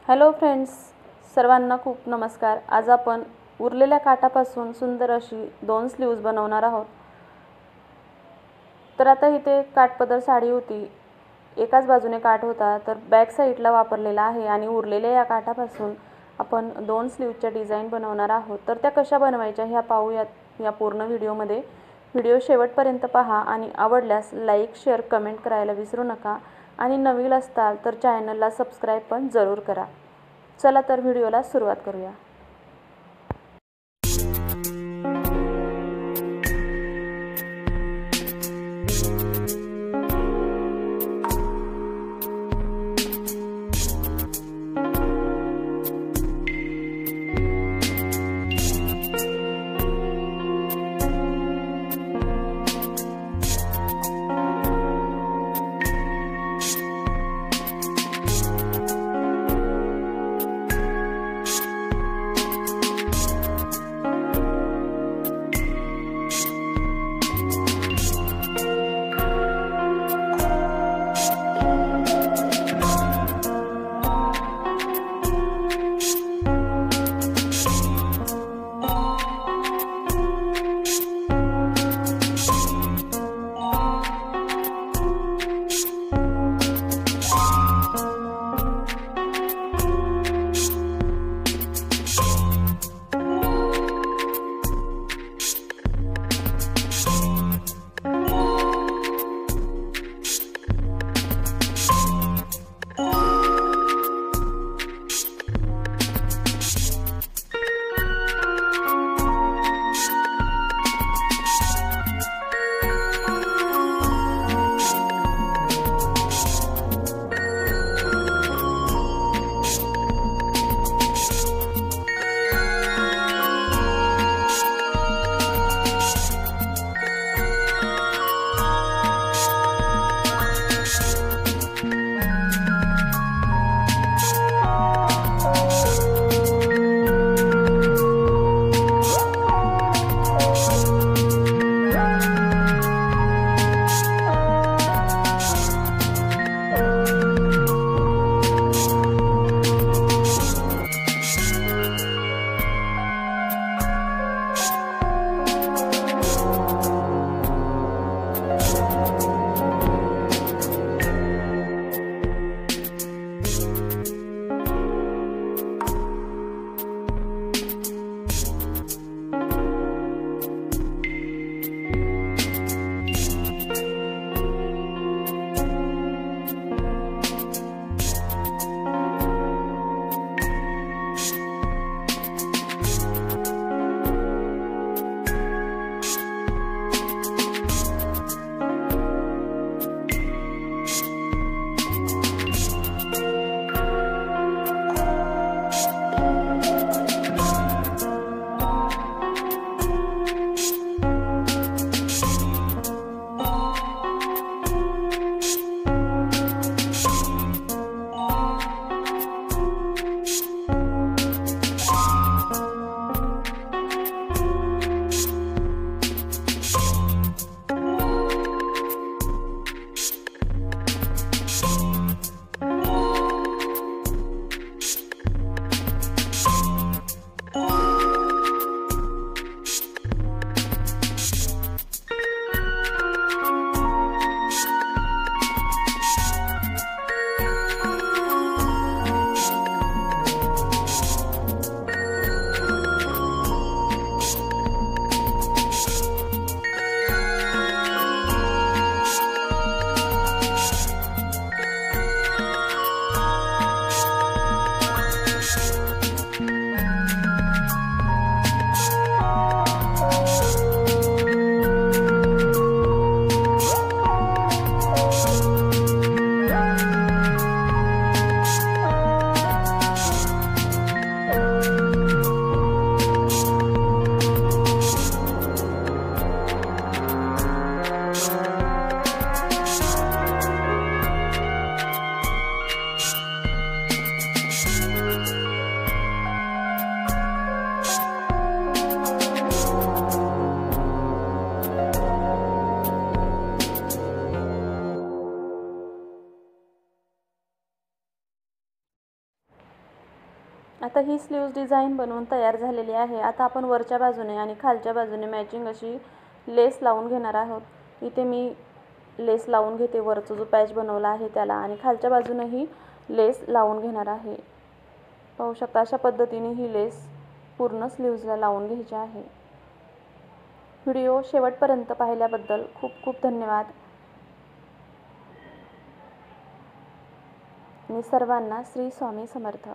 Hello friends, सर्वांना खूप नमस्कार। आज आपण उरलेल्या काठापासून सुंदर अशी 2 स्लीव्ज बनवणार आहोत। तर आता इथे काठपदर साडी होती, एकाच बाजूने काठ होता, तर बॅक साइडला वापरलेला आहे आणि उरलेल्या या काठापासून आपण 2 स्लीव्जच्या डिझाइन बनवणार आहोत। तर त्या कशा बनवायच्या ह्या पाहूयात या पूर्ण व्हिडिओमध्ये। व्हिडिओ शेवटपर्यंत पहा आणि आवडल्यास लाईक, शेअर, कमेंट करायला विसरू नका आणि नवीन असताल तर चॅनलला सबस्क्राइब पण जरूर करा। चला तर व्हिडिओला सुरुवात करूया। आता ही स्लीव्ज डिझाईन बनवून तयार झालेली आहे. आता आपण वरच्या बाजूने आणि खालच्या बाजूने मॅचिंग अशी लेस लावून घेणार आहोत. इथे मी लेस लावून घेते, वरचा जो पॅच बनवला आहे त्याला, आणि खालच्या बाजूनही लेस लावून घेणार आहे. पाहू शकता अशा पद्धतीने ही लेस पूर्ण स्लीव्जला लावून घ्यायची आहे. व्हिडिओ शेवटपर्यंत पाहिल्याबद्दल खूप खूप धन्यवाद आणि सर्वांना श्री स्वामी समर्थ.